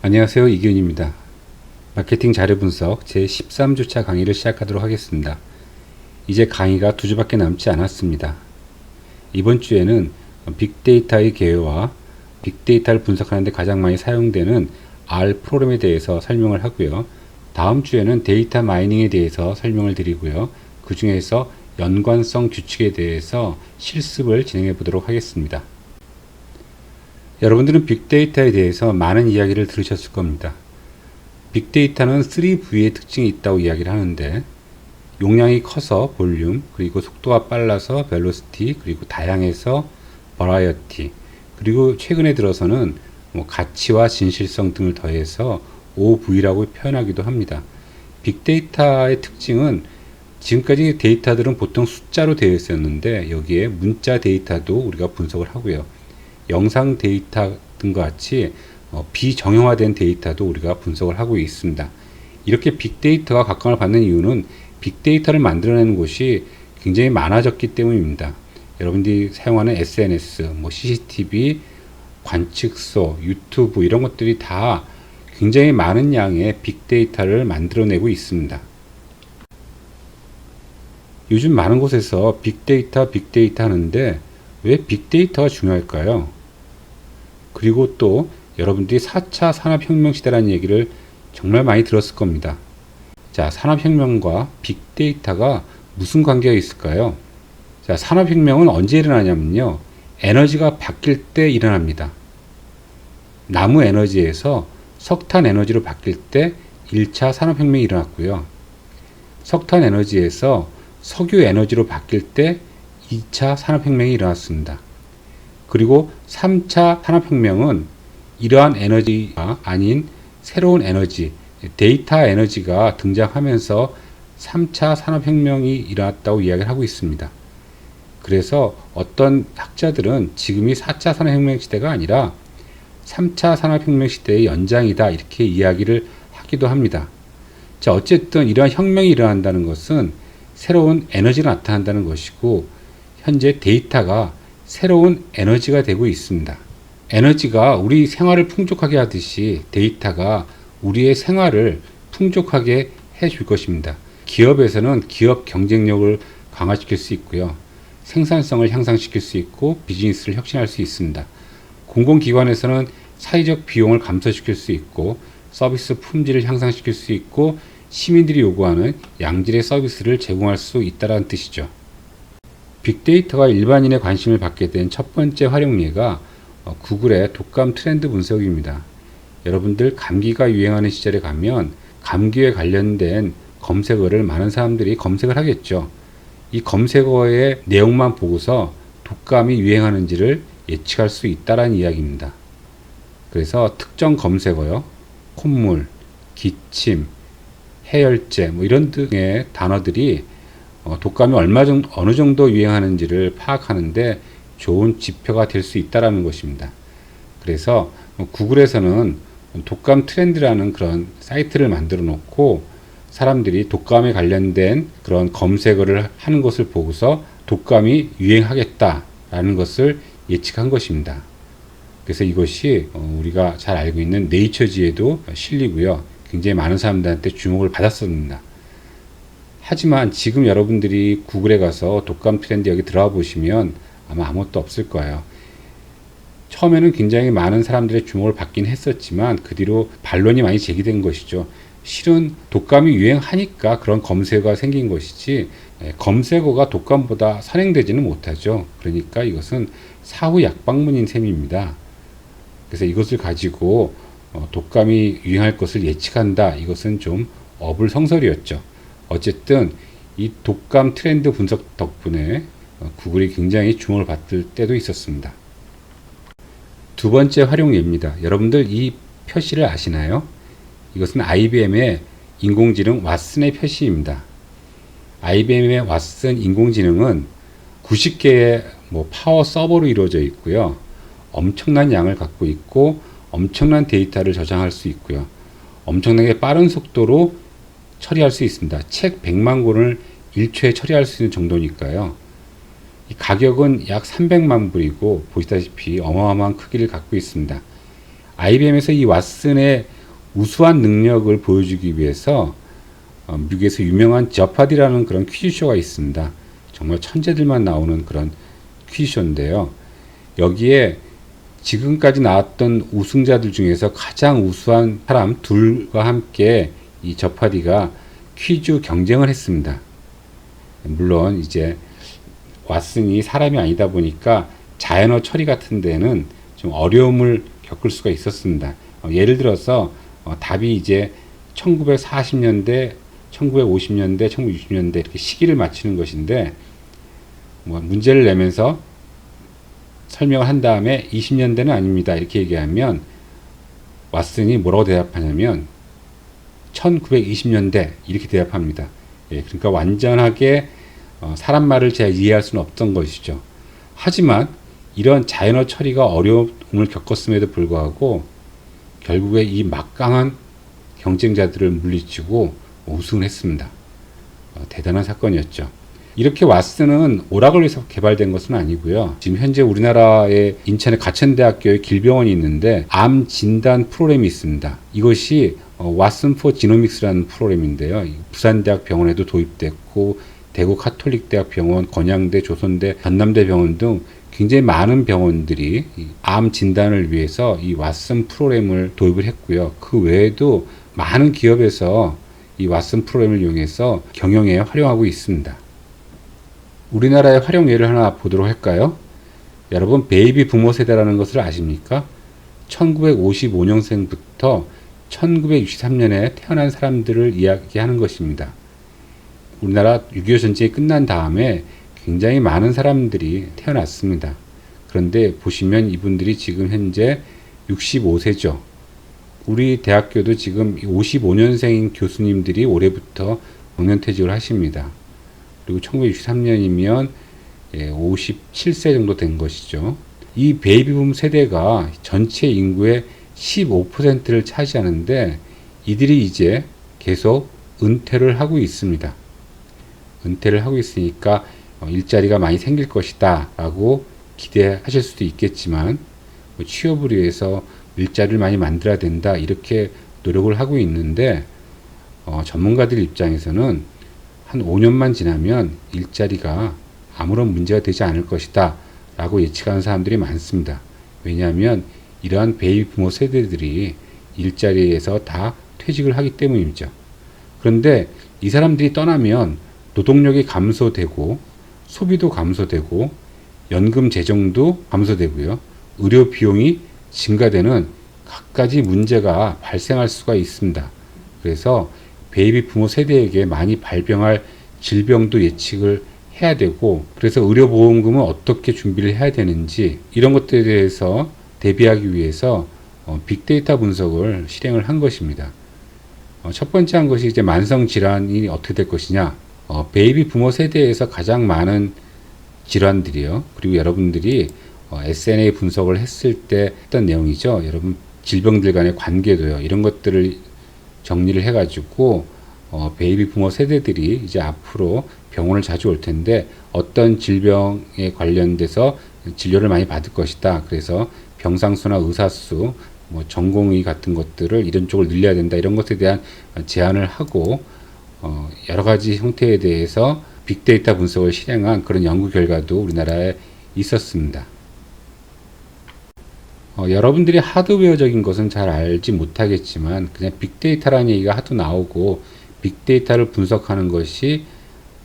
안녕하세요, 이기훈입니다. 마케팅 자료 분석 제 13주차 강의를 시작하도록 하겠습니다. 이제 강의가 2주밖에 남지 않았습니다. 이번 주에는 빅데이터의 개요와 빅데이터를 분석하는 데 가장 많이 사용되는 R 프로그램에 대해서 설명을 하고요. 다음 주에는 데이터 마이닝에 대해서 설명을 드리고요. 그 중에서 연관성 규칙에 대해서 실습을 진행해 보도록 하겠습니다. 여러분들은 빅데이터에 대해서 많은 이야기를 들으셨을 겁니다. 빅데이터는 3V의 특징이 있다고 이야기를 하는데, 용량이 커서 볼륨, 그리고 속도가 빨라서 벨로시티, 그리고 다양해서 버라이어티, 그리고 최근에 들어서는 가치와 진실성 등을 더해서 OV라고 표현하기도 합니다. 빅데이터의 특징은 지금까지 데이터들은 보통 숫자로 되어 있었는데, 여기에 문자 데이터도 우리가 분석을 하고요. 영상 데이터 등과 같이 비정형화된 데이터도 우리가 분석을 하고 있습니다. 이렇게 빅데이터가 각광을 받는 이유는 빅데이터를 만들어내는 곳이 굉장히 많아졌기 때문입니다. 여러분들이 사용하는 SNS, CCTV, 관측소, 유튜브 이런 것들이 다 굉장히 많은 양의 빅데이터를 만들어내고 있습니다. 요즘 많은 곳에서 빅데이터 하는데 왜 빅데이터가 중요할까요? 그리고 또 여러분들이 4차 산업혁명 시대라는 얘기를 정말 많이 들었을 겁니다. 자, 산업혁명과 빅데이터가 무슨 관계가 있을까요? 자, 산업혁명은 언제 일어나냐면요. 에너지가 바뀔 때 일어납니다. 나무 에너지에서 석탄 에너지로 바뀔 때 1차 산업혁명이 일어났고요. 석탄 에너지에서 석유 에너지로 바뀔 때 2차 산업혁명이 일어났습니다. 그리고 3차 산업혁명은 이러한 에너지가 아닌 새로운 에너지, 데이터 에너지가 등장하면서 3차 산업혁명이 일어났다고 이야기를 하고 있습니다. 그래서 어떤 학자들은 지금이 4차 산업혁명 시대가 아니라 3차 산업혁명 시대의 연장이다 이렇게 이야기를 하기도 합니다. 자, 어쨌든 이러한 혁명이 일어난다는 것은 새로운 에너지가 나타난다는 것이고, 현재 데이터가 새로운 에너지가 되고 있습니다. 에너지가 우리 생활을 풍족하게 하듯이 데이터가 우리의 생활을 풍족하게 해줄 것입니다. 기업에서는 기업 경쟁력을 강화시킬 수 있고요. 생산성을 향상시킬 수 있고 비즈니스를 혁신할 수 있습니다. 공공기관에서는 사회적 비용을 감소시킬 수 있고 서비스 품질을 향상시킬 수 있고 시민들이 요구하는 양질의 서비스를 제공할 수 있다는 뜻이죠. 빅데이터가 일반인의 관심을 받게 된 첫 번째 활용 예가 구글의 독감 트렌드 분석입니다. 여러분들 감기가 유행하는 시절에 가면 감기에 관련된 검색어를 많은 사람들이 검색을 하겠죠. 이 검색어의 내용만 보고서 독감이 유행하는지를 예측할 수 있다는 이야기입니다. 그래서 특정 검색어요, 콧물, 기침, 해열제 이런 등의 단어들이 독감이 어느 정도 유행하는지를 파악하는데 좋은 지표가 될 수 있다는 것입니다. 그래서 구글에서는 독감 트렌드라는 그런 사이트를 만들어 놓고 사람들이 독감에 관련된 그런 검색어를 하는 것을 보고서 독감이 유행하겠다라는 것을 예측한 것입니다. 그래서 이것이 우리가 잘 알고 있는 네이처지에도 실리고요. 굉장히 많은 사람들한테 주목을 받았습니다. 하지만 지금 여러분들이 구글에 가서 독감 트렌드 여기 들어와 보시면 아마 아무것도 없을 거예요. 처음에는 굉장히 많은 사람들의 주목을 받긴 했었지만 그 뒤로 반론이 많이 제기된 것이죠. 실은 독감이 유행하니까 그런 검색어가 생긴 것이지 검색어가 독감보다 선행되지는 못하죠. 그러니까 이것은 사후 약방문인 셈입니다. 그래서 이것을 가지고 독감이 유행할 것을 예측한다. 이것은 좀 어불성설이었죠. 어쨌든 이 독감 트렌드 분석 덕분에 구글이 굉장히 주목을 받을 때도 있었습니다. 두 번째 활용 예입니다. 여러분들 이 표시를 아시나요? 이것은 IBM의 인공지능 왓슨의 표시입니다. IBM의 왓슨 인공지능은 90개의 파워 서버로 이루어져 있고요. 엄청난 양을 갖고 있고 엄청난 데이터를 저장할 수 있고요. 엄청나게 빠른 속도로 처리할 수 있습니다. 책 100만 권을 1초에 처리할 수 있는 정도니까요. 이 가격은 약 300만 불이고 보시다시피 어마어마한 크기를 갖고 있습니다. IBM에서 이 왓슨의 우수한 능력을 보여주기 위해서 미국에서 유명한 저파디라는 그런 퀴즈쇼가 있습니다. 정말 천재들만 나오는 그런 퀴즈쇼인데요. 여기에 지금까지 나왔던 우승자들 중에서 가장 우수한 사람 둘과 함께 이 저파디가 퀴즈 경쟁을 했습니다. 물론 이제 왓슨이 사람이 아니다 보니까 자연어 처리 같은 데는 좀 어려움을 겪을 수가 있었습니다. 예를 들어서 답이 이제 1940년대, 1950년대, 1960년대 이렇게 시기를 맞추는 것인데 문제를 내면서 설명을 한 다음에 20년대는 아닙니다. 이렇게 얘기하면 왓슨이 뭐라고 대답하냐면 1920년대 이렇게 대답합니다. 예, 그러니까 완전하게 사람 말을 제가 이해할 수는 없던 것이죠. 하지만 이런 자연어 처리가 어려움을 겪었음에도 불구하고 결국에 이 막강한 경쟁자들을 물리치고 우승을 했습니다. 대단한 사건이었죠. 이렇게 왓슨은 오락을 위해서 개발된 것은 아니고요. 지금 현재 우리나라의 인천의 가천대학교에 길병원이 있는데 암 진단 프로그램이 있습니다. 이것이 왓슨 포 지노믹스라는 프로그램인데요. 부산대학 병원에도 도입됐고 대구 카톨릭대학 병원, 건양대, 조선대, 전남대 병원 등 굉장히 많은 병원들이 암 진단을 위해서 이 왓슨 프로그램을 도입을 했고요. 그 외에도 많은 기업에서 이 왓슨 프로그램을 이용해서 경영에 활용하고 있습니다. 우리나라의 활용 예를 하나 보도록 할까요? 여러분 베이비 부모 세대라는 것을 아십니까? 1955년생부터 1963년에 태어난 사람들을 이야기하는 것입니다. 우리나라 6.25 전쟁이 끝난 다음에 굉장히 많은 사람들이 태어났습니다. 그런데 보시면 이분들이 지금 현재 65세죠. 우리 대학교도 지금 55년생 교수님들이 올해부터 정년퇴직을 하십니다. 그리고 1963년이면 57세 정도 된 것이죠. 이 베이비붐 세대가 전체 인구의 15%를 차지하는데 이들이 이제 계속 은퇴를 하고 있습니다. 은퇴를 하고 있으니까 일자리가 많이 생길 것이다 라고 기대하실 수도 있겠지만 취업을 위해서 일자리를 많이 만들어야 된다 이렇게 노력을 하고 있는데 전문가들 입장에서는 한 5년만 지나면 일자리가 아무런 문제가 되지 않을 것이다 라고 예측하는 사람들이 많습니다. 왜냐하면 이러한 베이비 부모 세대들이 일자리에서 다 퇴직을 하기 때문이죠. 그런데 이 사람들이 떠나면 노동력이 감소되고 소비도 감소되고 연금 재정도 감소되고요. 의료 비용이 증가되는 갖가지 문제가 발생할 수가 있습니다. 그래서 베이비 부모 세대에게 많이 발병할 질병도 예측을 해야 되고 그래서 의료보험금은 어떻게 준비를 해야 되는지 이런 것들에 대해서 대비하기 위해서 빅데이터 분석을 실행을 한 것입니다. 첫 번째 한 것이 이제 만성 질환이 어떻게 될 것이냐. 베이비 부모 세대에서 가장 많은 질환들이요. 그리고 여러분들이 SNA 분석을 했을 때 했던 내용이죠. 여러분 질병들 간의 관계도요. 이런 것들을 정리를 해가지고 베이비 부모 세대들이 이제 앞으로 병원을 자주 올 텐데 어떤 질병에 관련돼서 진료를 많이 받을 것이다. 그래서 병상수나 의사수, 전공의 같은 것들을 이런 쪽을 늘려야 된다. 이런 것에 대한 제안을 하고 여러 가지 형태에 대해서 빅데이터 분석을 실행한 그런 연구 결과도 우리나라에 있었습니다. 여러분들이 하드웨어적인 것은 잘 알지 못하겠지만 그냥 빅데이터라는 얘기가 하도 나오고 빅데이터를 분석하는 것이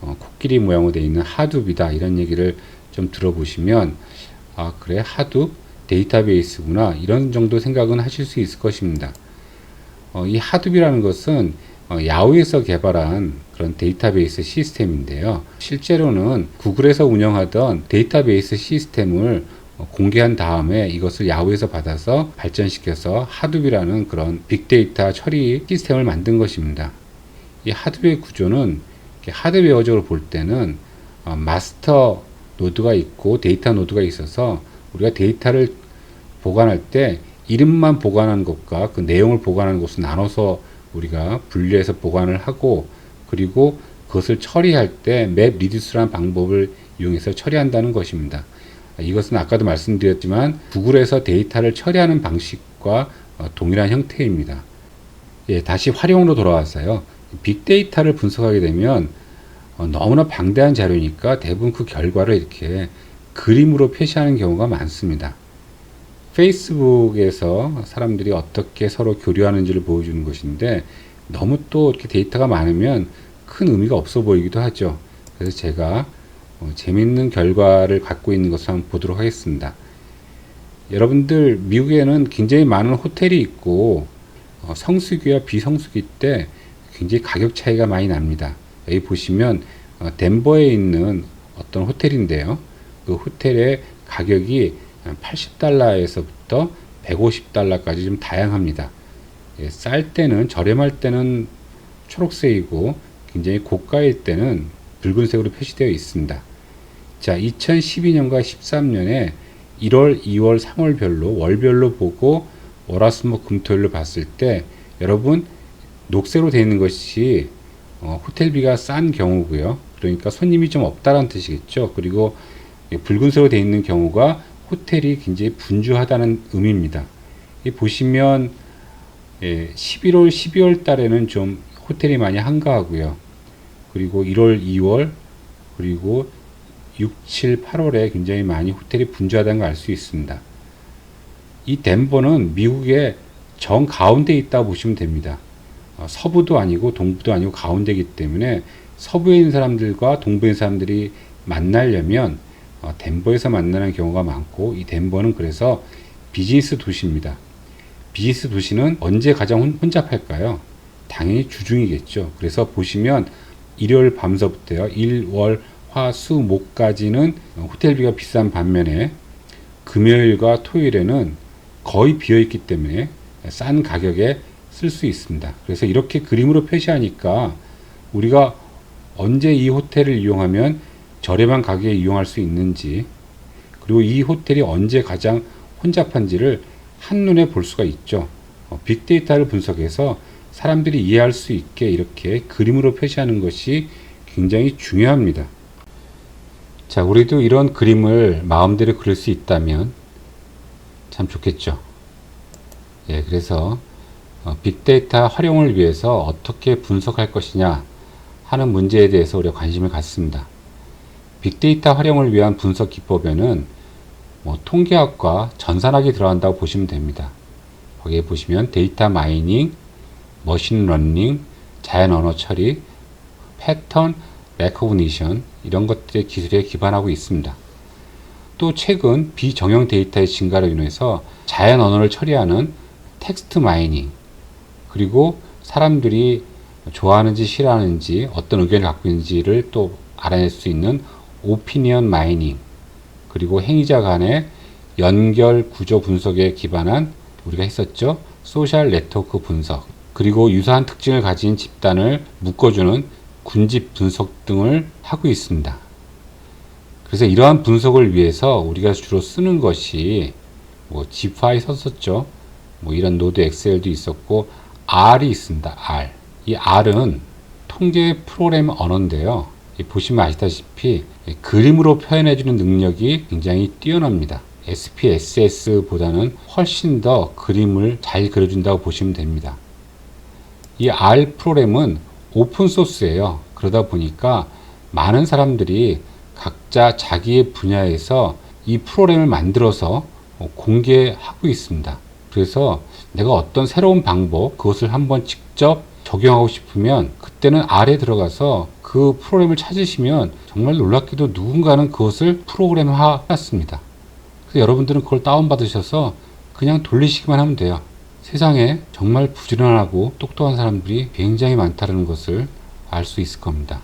코끼리 모양으로 되어 있는 하둡이다 이런 얘기를 좀 들어보시면 아 그래 하둡 데이터베이스구나 이런 정도 생각은 하실 수 있을 것입니다. 이 하둡이라는 것은 야후에서 개발한 그런 데이터베이스 시스템인데요. 실제로는 구글에서 운영하던 데이터베이스 시스템을 공개한 다음에 이것을 야후에서 받아서 발전시켜서 하둡이라는 그런 빅데이터 처리 시스템을 만든 것입니다. 이 하드웨어 구조는 하드웨어적으로 볼 때는 마스터 노드가 있고 데이터 노드가 있어서 우리가 데이터를 보관할 때 이름만 보관하는 것과 그 내용을 보관하는 것을 나눠서 우리가 분리해서 보관을 하고 그리고 그것을 처리할 때 맵 리듀스라는 방법을 이용해서 처리한다는 것입니다. 이것은 아까도 말씀드렸지만 구글에서 데이터를 처리하는 방식과 동일한 형태입니다. 예, 다시 활용으로 돌아왔어요. 빅데이터를 분석하게 되면 너무나 방대한 자료니까 대부분 그 결과를 이렇게 그림으로 표시하는 경우가 많습니다. 페이스북에서 사람들이 어떻게 서로 교류하는지를 보여주는 것인데 너무 또 이렇게 데이터가 많으면 큰 의미가 없어 보이기도 하죠. 그래서 제가 재밌는 결과를 갖고 있는 것을 한번 보도록 하겠습니다. 여러분들 미국에는 굉장히 많은 호텔이 있고 성수기와 비성수기 때 굉장히 가격 차이가 많이 납니다. 여기 보시면 덴버에 있는 어떤 호텔인데요. 그 호텔의 가격이 $80에서부터 $150까지 좀 다양합니다. 예, 쌀 때는 저렴할 때는 초록색이고 굉장히 고가일 때는 붉은색으로 표시되어 있습니다. 자, 2012년과 13년에 1월, 2월, 3월별로 월별로 보고 월화수목 금토일로 봤을 때 여러분 녹색으로 되어 있는 것이 호텔비가 싼 경우고요. 그러니까 손님이 좀 없다라는 뜻이겠죠. 그리고 붉은색으로 되어 있는 경우가 호텔이 굉장히 분주하다는 의미입니다. 보시면 11월, 12월 달에는 좀 호텔이 많이 한가하고요. 그리고 1월, 2월, 그리고 6, 7, 8월에 굉장히 많이 호텔이 분주하다는 걸 알 수 있습니다. 이 덴버는 미국의 정 가운데에 있다고 보시면 됩니다. 서부도 아니고 동부도 아니고 가운데이기 때문에 서부에 있는 사람들과 동부에 있는 사람들이 만나려면 덴버에서 만나는 경우가 많고, 이 덴버는 그래서 비즈니스 도시입니다. 비즈니스 도시는 언제 가장 혼잡할까요? 당연히 주중이겠죠. 그래서 보시면 일요일 밤서부터요, 일월 화 수 목까지는 호텔비가 비싼 반면에 금요일과 토요일에는 거의 비어 있기 때문에 싼 가격에 쓸 수 있습니다. 그래서 이렇게 그림으로 표시하니까 우리가 언제 이 호텔을 이용하면 저렴한 가격에 이용할 수 있는지, 그리고 이 호텔이 언제 가장 혼잡한지를 한눈에 볼 수가 있죠. 빅데이터를 분석해서 사람들이 이해할 수 있게 이렇게 그림으로 표시하는 것이 굉장히 중요합니다. 자, 우리도 이런 그림을 마음대로 그릴 수 있다면 참 좋겠죠. 예, 그래서 빅데이터 활용을 위해서 어떻게 분석할 것이냐 하는 문제에 대해서 우리가 관심을 갖습니다. 빅데이터 활용을 위한 분석 기법에는 통계학과 전산학이 들어간다고 보시면 됩니다. 거기에 보시면 데이터 마이닝, 머신 러닝, 자연 언어 처리, 패턴 레코그니션, 이런 것들의 기술에 기반하고 있습니다. 또 최근 비정형 데이터의 증가로 인해서 자연 언어를 처리하는 텍스트 마이닝, 그리고 사람들이 좋아하는지 싫어하는지 어떤 의견을 갖고 있는지를 또 알아낼 수 있는 오피니언 마이닝, 그리고 행위자 간의 연결 구조 분석에 기반한, 우리가 했었죠, 소셜 네트워크 분석, 그리고 유사한 특징을 가진 집단을 묶어주는 군집 분석 등을 하고 있습니다. 그래서 이러한 분석을 위해서 우리가 주로 쓰는 것이 G5 썼었죠. 이런 노드 엑셀도 있었고 R이 있습니다. R. 이 R은 통계 프로그램 언어인데요. 보시면 아시다시피 그림으로 표현해주는 능력이 굉장히 뛰어납니다. SPSS보다는 훨씬 더 그림을 잘 그려준다고 보시면 됩니다. 이 R 프로그램은 오픈소스예요. 그러다 보니까 많은 사람들이 각자 자기의 분야에서 이 프로그램을 만들어서 공개하고 있습니다. 그래서 내가 어떤 새로운 방법, 그것을 한번 직접 적용하고 싶으면 그때는 R에 들어가서 그 프로그램을 찾으시면 정말 놀랍게도 누군가는 그것을 프로그램화 해놨습니다. 그래서 여러분들은 그걸 다운받으셔서 그냥 돌리시기만 하면 돼요. 세상에 정말 부지런하고 똑똑한 사람들이 굉장히 많다는 것을 알 수 있을 겁니다.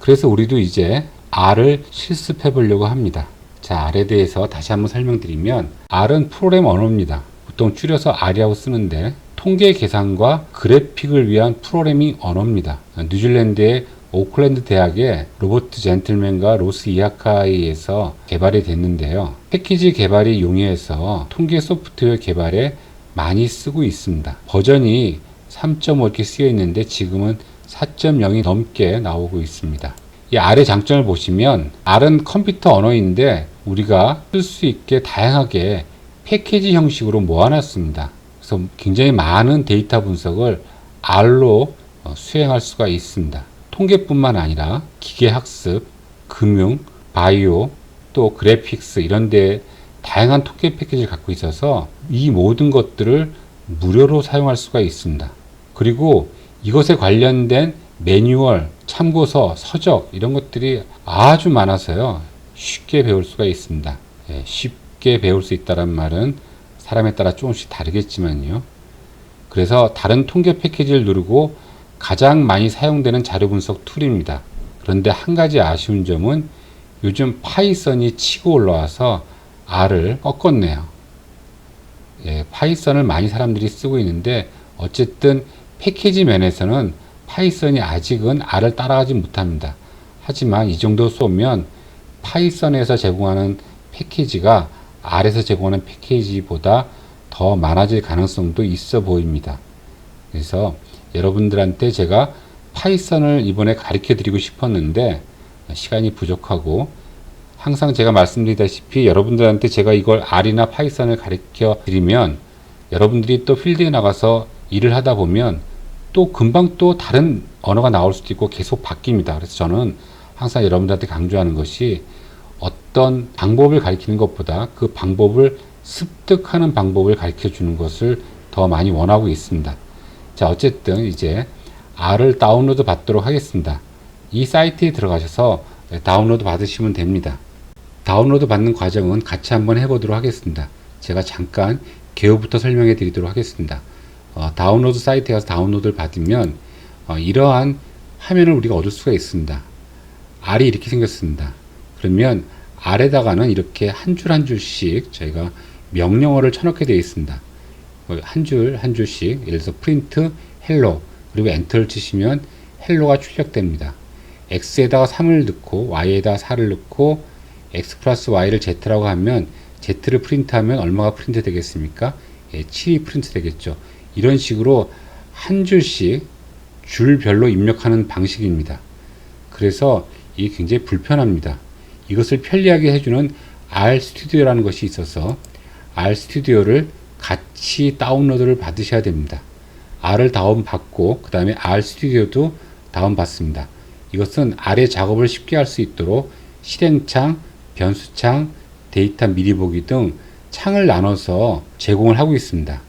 그래서 우리도 이제 R을 실습해 보려고 합니다. 자, R에 대해서 다시 한번 설명드리면, R은 프로그램 언어입니다. 보통 줄여서 R이라고 쓰는데 통계 계산과 그래픽을 위한 프로그래밍 언어입니다. 뉴질랜드의 오클랜드 대학의 로버트 젠틀맨과 로스 이아카에 의해서 개발이 됐는데요. 패키지 개발이 용이해서 통계 소프트웨어 개발에 많이 쓰고 있습니다. 버전이 3.5 이렇게 쓰여 있는데 지금은 4.0이 넘게 나오고 있습니다. 이 R의 장점을 보시면, R은 컴퓨터 언어인데 우리가 쓸 수 있게 다양하게 패키지 형식으로 모아놨습니다. 그래서 굉장히 많은 데이터 분석을 R로 수행할 수가 있습니다. 통계뿐만 아니라 기계학습, 금융, 바이오, 또 그래픽스 이런 데 다양한 통계 패키지를 갖고 있어서 이 모든 것들을 무료로 사용할 수가 있습니다. 그리고 이것에 관련된 매뉴얼, 참고서, 서적 이런 것들이 아주 많아서요. 쉽게 배울 수가 있습니다. 쉽게 배울 수 있다는 말은 사람에 따라 조금씩 다르겠지만요. 그래서 다른 통계 패키지를 누르고 가장 많이 사용되는 자료 분석 툴입니다. 그런데 한 가지 아쉬운 점은 요즘 파이썬이 치고 올라와서 R을 꺾었네요. 파이썬을 많이 사람들이 쓰고 있는데 어쨌든 패키지 면에서는 파이썬이 아직은 R을 따라가지 못합니다. 하지만 이 정도 쏘면 파이썬에서 제공하는 패키지가 R에서 제공하는 패키지보다 더 많아질 가능성도 있어 보입니다. 그래서 여러분들한테 제가 파이썬을 이번에 가르쳐 드리고 싶었는데 시간이 부족하고, 항상 제가 말씀드리다시피 여러분들한테 제가 이걸 R이나 파이썬을 가르쳐 드리면 여러분들이 또 필드에 나가서 일을 하다 보면 또 금방 또 다른 언어가 나올 수도 있고 계속 바뀝니다. 그래서 저는 항상 여러분들한테 강조하는 것이 어떤 방법을 가르치는 것보다 그 방법을 습득하는 방법을 가르쳐 주는 것을 더 많이 원하고 있습니다. 자, 어쨌든 이제 R을 다운로드 받도록 하겠습니다. 이 사이트에 들어가셔서 다운로드 받으시면 됩니다. 다운로드 받는 과정은 같이 한번 해보도록 하겠습니다. 제가 잠깐 개요부터 설명해 드리도록 하겠습니다. 다운로드 사이트에 가서 다운로드를 받으면 이러한 화면을 우리가 얻을 수가 있습니다. R이 이렇게 생겼습니다. 그러면 R에다가는 이렇게 한 줄 한 줄씩 저희가 명령어를 쳐넣게 되어 있습니다. 한 줄 한 줄씩, 예를 들어서 프린트 헬로, 그리고 엔터를 치시면 헬로가 출력됩니다. x에다가 3을 넣고 y에다가 4를 넣고 x 플러스 y를 z라고 하면 z를 프린트하면 얼마가 프린트 되겠습니까? 7이 프린트 되겠죠. 이런 식으로 한 줄씩 줄별로 입력하는 방식입니다. 그래서 이게 굉장히 불편합니다. 이것을 편리하게 해주는 RStudio라는 것이 있어서 RStudio를 같이 다운로드를 받으셔야 됩니다. R을 다운받고 그 다음에 RStudio도 다운받습니다. 이것은 R의 작업을 쉽게 할 수 있도록 실행창, 변수창, 데이터 미리 보기 등 창을 나눠서 제공을 하고 있습니다.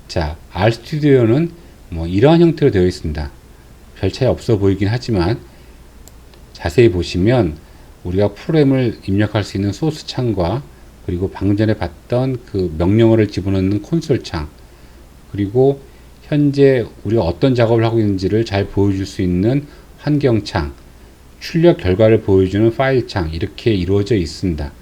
자, RStudio는 이러한 형태로 되어 있습니다. 별 차이 없어 보이긴 하지만 자세히 보시면 우리가 프로그램을 입력할 수 있는 소스 창과, 그리고 방금 전에 봤던 그 명령어를 집어넣는 콘솔 창, 그리고 현재 우리가 어떤 작업을 하고 있는지를 잘 보여줄 수 있는 환경 창, 출력 결과를 보여주는 파일 창, 이렇게 이루어져 있습니다.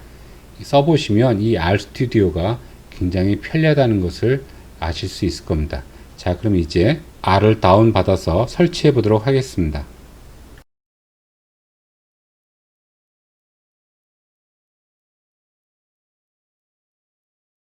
써보시면 이 RStudio가 굉장히 편리하다는 것을 아실 수 있을 겁니다. 자, 그럼 이제 R을 다운받아서 설치해 보도록 하겠습니다.